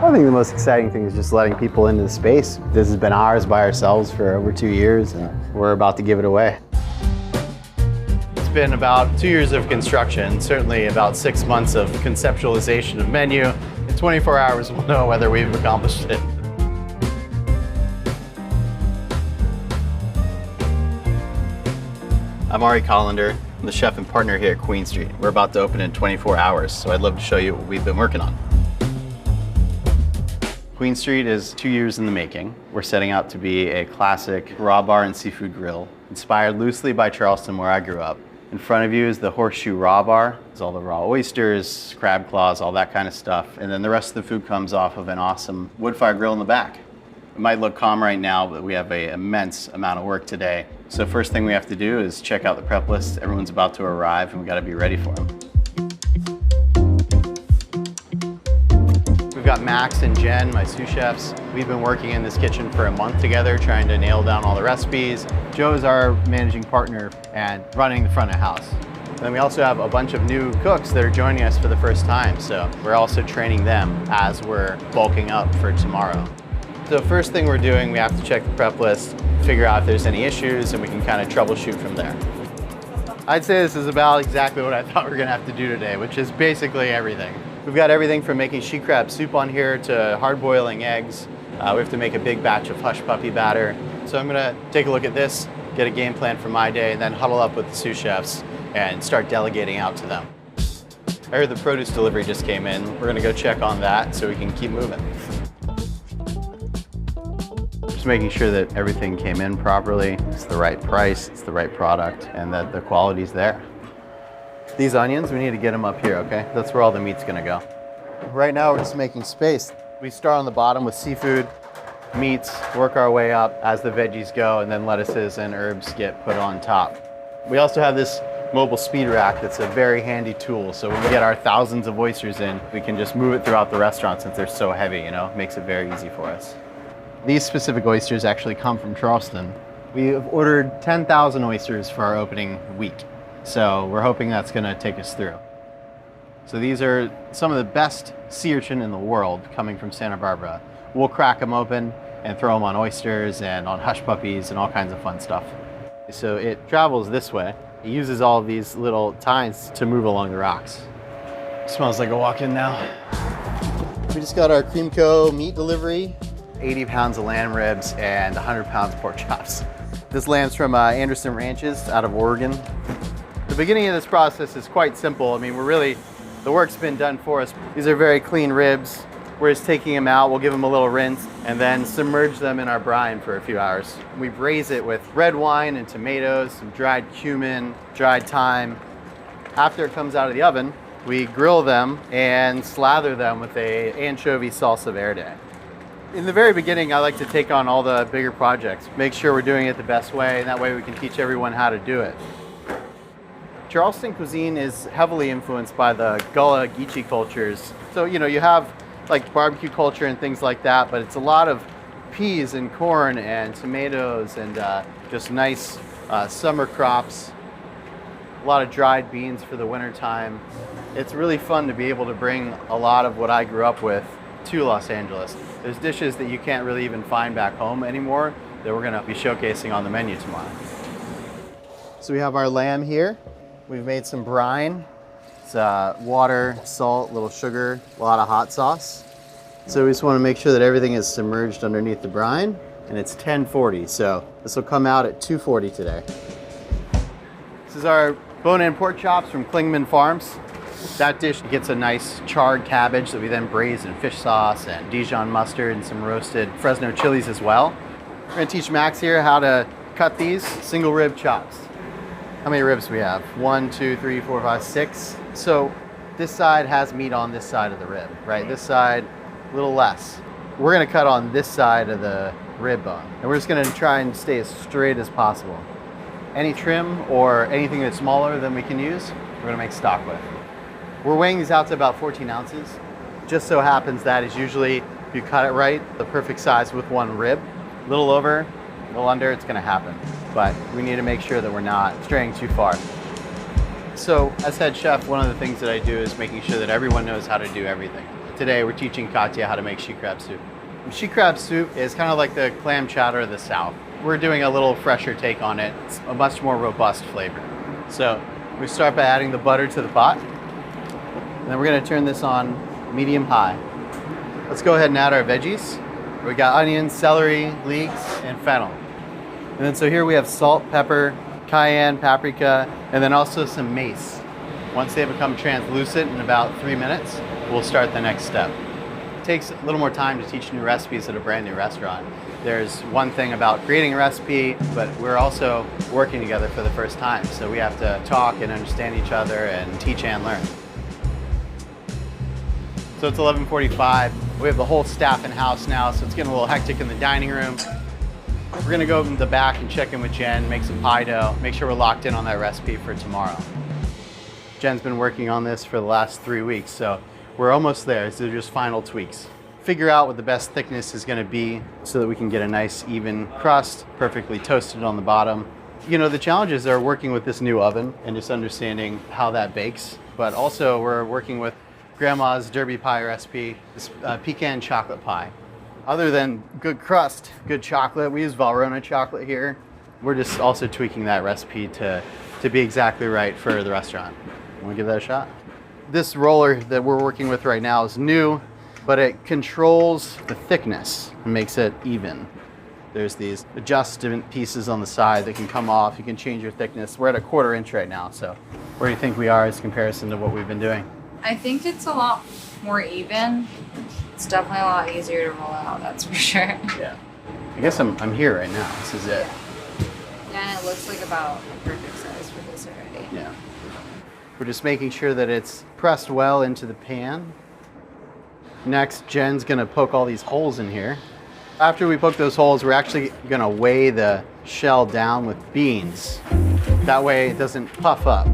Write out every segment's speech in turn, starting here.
I think the most exciting thing is just letting people into the space. This has been ours by ourselves for over 2 years, and we're about to give it away. It's been about 2 years of construction, certainly about 6 months of conceptualization of menu. In 24 hours, we'll know whether we've accomplished it. I'm Ari Kolender. I'm the chef and partner here at Queen Street. We're about to open in 24 hours, so I'd love to show you what we've been working on. Queen Street is 2 years in the making. We're setting out to be a classic raw bar and seafood grill, inspired loosely by Charleston, where I grew up. In front of you is the Horseshoe Raw Bar. It's all the raw oysters, crab claws, all that kind of stuff. And then the rest of the food comes off of an awesome wood fire grill in the back. It might look calm right now, but we have an immense amount of work today. So first thing we have to do is check out the prep list. Everyone's about to arrive, and we got to be ready for them. We've got Max and Jen, my sous chefs. We've been working in this kitchen for a month together, trying to nail down all the recipes. Joe's our managing partner and running the front of house. And then we also have a bunch of new cooks that are joining us for the first time, so we're also training them as we're bulking up for tomorrow. So first thing we're doing, we have to check the prep list, figure out if there's any issues, and we can kind of troubleshoot from there. I'd say this is about exactly what I thought we were gonna have to do today, which is basically everything. We've got everything from making she crab soup on here to hard boiling eggs. We have to make a big batch of hush puppy batter. So I'm gonna take a look at this, get a game plan for my day, and then huddle up with the sous chefs and start delegating out to them. I heard the produce delivery just came in. We're gonna go check on that so we can keep moving. Just making sure that everything came in properly, it's the right price, it's the right product, and that the quality's there. These onions, we need to get them up here, okay? That's where all the meat's gonna go. Right now, we're just making space. We start on the bottom with seafood, meats, work our way up as the veggies go, and then lettuces and herbs get put on top. We also have this mobile speed rack that's a very handy tool. So when we get our thousands of oysters in, we can just move it throughout the restaurant since they're so heavy, you know? It makes it very easy for us. These specific oysters actually come from Charleston. We have ordered 10,000 oysters for our opening week. So we're hoping that's gonna take us through. So these are some of the best sea urchin in the world coming from Santa Barbara. We'll crack them open and throw them on oysters and on hush puppies and all kinds of fun stuff. So it travels this way. It uses all of these little tines to move along the rocks. Smells like a walk-in now. We just got our Creamco meat delivery. 80 pounds of lamb ribs and 100 pounds of pork chops. This lamb's from Anderson Ranches out of Oregon. The beginning of this process is quite simple. I mean, the work's been done for us. These are very clean ribs. We're just taking them out, we'll give them a little rinse, and then submerge them in our brine for a few hours. We braise it with red wine and tomatoes, some dried cumin, dried thyme. After it comes out of the oven, we grill them and slather them with an anchovy salsa verde. In the very beginning, I like to take on all the bigger projects, make sure we're doing it the best way, and that way we can teach everyone how to do it. Charleston cuisine is heavily influenced by the Gullah Geechee cultures. So, you know, you have like barbecue culture and things like that, but it's a lot of peas and corn and tomatoes and just nice summer crops. A lot of dried beans for the winter time. It's really fun to be able to bring a lot of what I grew up with to Los Angeles. There's dishes that you can't really even find back home anymore that we're gonna be showcasing on the menu tomorrow. So we have our lamb here. We've made some brine. It's water, salt, a little sugar, a lot of hot sauce. So we just want to make sure that everything is submerged underneath the brine, and it's 1040, so this will come out at 240 today. This is our bone-in pork chops from Klingman Farms. That dish gets a nice charred cabbage that we then braise in fish sauce and Dijon mustard and some roasted Fresno chilies as well. We're gonna teach Max here how to cut these single rib chops. How many ribs do we have? 1, 2, 3, 4, 5, 6. So this side has meat on this side of the rib, right? This side, a little less. We're gonna cut on this side of the rib bone, and we're just gonna try and stay as straight as possible. Any trim or anything that's smaller than we can use, we're gonna make stock with. We're weighing these out to about 14 ounces. Just so happens that is usually, if you cut it right, the perfect size with one rib. A little over, a little under, it's gonna happen. But we need to make sure that we're not straying too far. So as head chef, one of the things that I do is making sure that everyone knows how to do everything. Today we're teaching Katya how to make she crab soup. She crab soup is kind of like the clam chowder of the South. We're doing a little fresher take on it. It's a much more robust flavor. So we start by adding the butter to the pot. And then we're gonna turn this on medium high. Let's go ahead and add our veggies. We got onions, celery, leeks, and fennel. And then so here we have salt, pepper, cayenne, paprika, and then also some mace. Once they become translucent in about 3 minutes, we'll start the next step. It takes a little more time to teach new recipes at a brand new restaurant. There's one thing about creating a recipe, but we're also working together for the first time. So we have to talk and understand each other and teach and learn. So it's 11:45. We have the whole staff in house now, so it's getting a little hectic in the dining room. We're gonna go in the back and check in with Jen, make some pie dough, make sure we're locked in on that recipe for tomorrow. Jen's been working on this for the last 3 weeks, so we're almost there. These are just final tweaks. Figure out what the best thickness is gonna be so that we can get a nice even crust, perfectly toasted on the bottom. You know, the challenges are working with this new oven and just understanding how that bakes, but also we're working with Grandma's Derby pie recipe, this pecan chocolate pie. Other than good crust, good chocolate, we use Valrhona chocolate here. We're just also tweaking that recipe to be exactly right for the restaurant. Want to give that a shot? This roller that we're working with right now is new, but it controls the thickness and makes it even. There's these adjustment pieces on the side that can come off. You can change your thickness. We're at a 1/4 inch right now, so where do you think we are as comparison to what we've been doing? I think it's a lot more even. It's definitely a lot easier to roll out, that's for sure. Yeah. I guess I'm here right now. This is it. Yeah, and it looks like about a perfect size for this already. Yeah. We're just making sure that it's pressed well into the pan. Next, Jen's gonna poke all these holes in here. After we poke those holes, we're actually gonna weigh the shell down with beans. That way it doesn't puff up.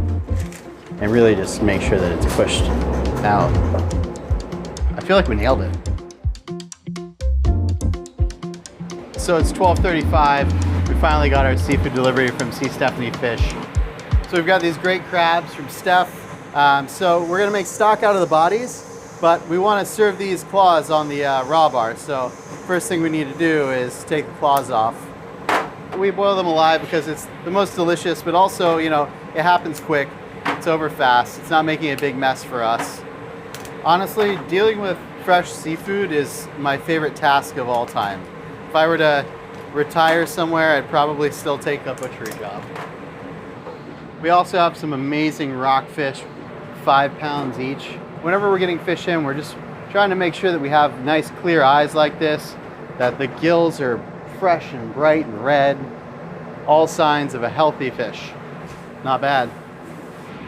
And really just make sure that it's pushed out. I feel like we nailed it. So it's 12:35. We finally got our seafood delivery from C. Stephanie Fish. So we've got these great crabs from Steph. So we're gonna make stock out of the bodies, but we wanna serve these claws on the raw bar. So first thing we need to do is take the claws off. We boil them alive because it's the most delicious, but also, you know, it happens quick. It's over fast. It's not making a big mess for us. Honestly, dealing with fresh seafood is my favorite task of all time. If I were to retire somewhere, I'd probably still take a butchery job. We also have some amazing rockfish, 5 pounds each. Whenever we're getting fish in, we're just trying to make sure that we have nice clear eyes like this, that the gills are fresh and bright and red. All signs of a healthy fish. Not bad.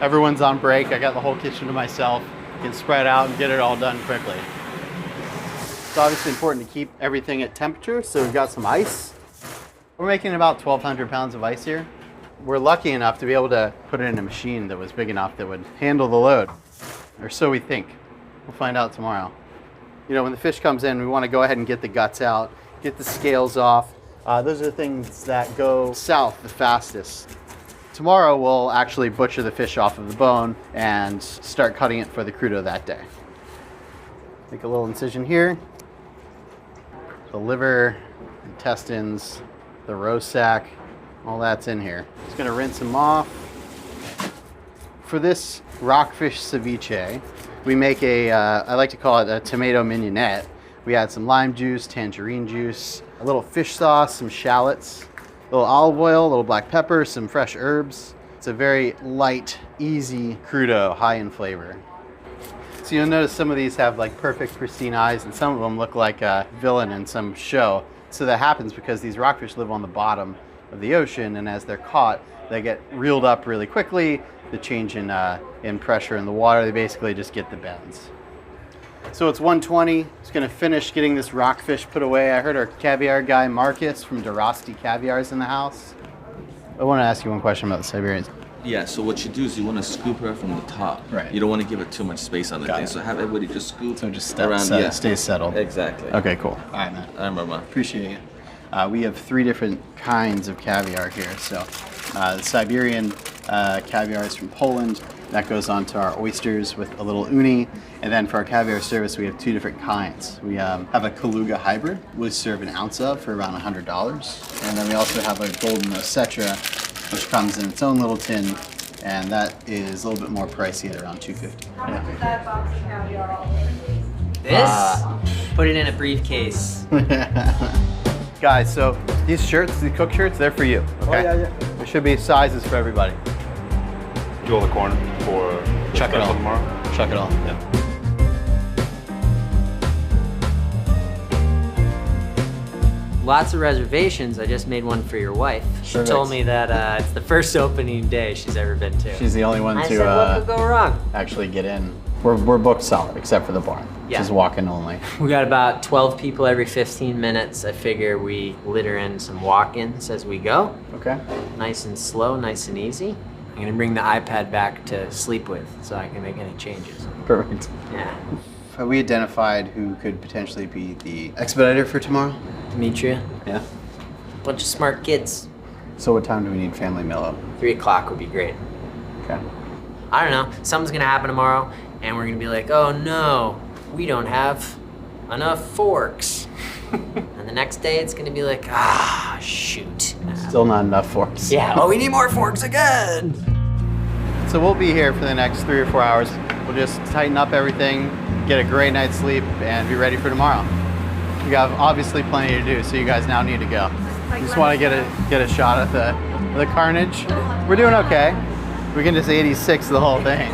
Everyone's on break. I got the whole kitchen to myself. Can spread out and get it all done quickly. It's obviously important to keep everything at temperature, so we've got some ice. We're making about 1,200 pounds of ice here. We're lucky enough to be able to put it in a machine that was big enough that would handle the load, or so we think. We'll find out tomorrow. You know, when the fish comes in, we want to go ahead and get the guts out, get the scales off. Those are the things that go south the fastest. Tomorrow we'll actually butcher the fish off of the bone and start cutting it for the crudo that day. Make a little incision here. The liver, intestines, the roast sack, all that's in here. Just gonna rinse them off. For this rockfish ceviche, we make I like to call it a tomato mignonette. We add some lime juice, tangerine juice, a little fish sauce, some shallots, a little olive oil, a little black pepper, some fresh herbs. It's a very light, easy crudo, high in flavor. So you'll notice some of these have like perfect pristine eyes and some of them look like a villain in some show. So that happens because these rockfish live on the bottom of the ocean, and as they're caught, they get reeled up really quickly. The change in pressure in the water, they basically just get the bends. So it's 1:20. It's gonna finish getting this rockfish put away. I heard our caviar guy, Marcus from Durasti Caviar's in the house. I wanna ask you one question about the Siberians. Yeah, so what you do is you want to scoop her from the top. Right. You don't want to give it too much space on the Got thing. it. So have everybody just scoop So just around. stay settled. Exactly. Okay, cool. All right, man. I remember. Appreciate it. We have 3 different kinds of caviar here. So the Siberian caviar is from Poland. That goes on to our oysters with a little uni. And then for our caviar service, we have 2 different kinds. We have a Kaluga hybrid, we serve an ounce of for around $100. And then we also have a golden Osetra, which comes in its own little tin, and that is a little bit more pricey at around $250. How much is that box of caviar all in? This? Put it in a briefcase. Guys, so these shirts, these cook shirts, they're for you. Okay? yeah. There should be sizes for everybody. Do all the corn for the Chuck it special all. tomorrow. Chuck it all. Yeah. Lots of reservations. I just made one for your wife. She Perfect. told me that it's the first opening day she's ever been to. She's the only one I to said, what could go wrong? actually get in. We're booked solid, except for the bar, which Yeah. is walk-in only. We got about 12 people every 15 minutes. I figure we litter in some walk-ins as we go. Okay. Nice and slow, nice and easy. I'm gonna bring the iPad back to sleep with so I can make any changes. Perfect. Yeah. Have we identified who could potentially be the expediter for tomorrow? Demetria, Yeah. bunch of smart kids. So what time do we need family meal up? 3 o'clock would be great. Okay. I don't know, something's gonna happen tomorrow and we're gonna be like, oh no, we don't have enough forks. And the next day it's gonna be like, ah, shoot. Still not enough forks. Yeah, oh, we need more forks again. So we'll be here for the next 3 or 4 hours. We'll just tighten up everything, get a great night's sleep, and be ready for tomorrow. We have obviously plenty to do, so you guys now need to go. You just want to get a shot at the carnage. We're doing okay. We can just 86 the whole thing.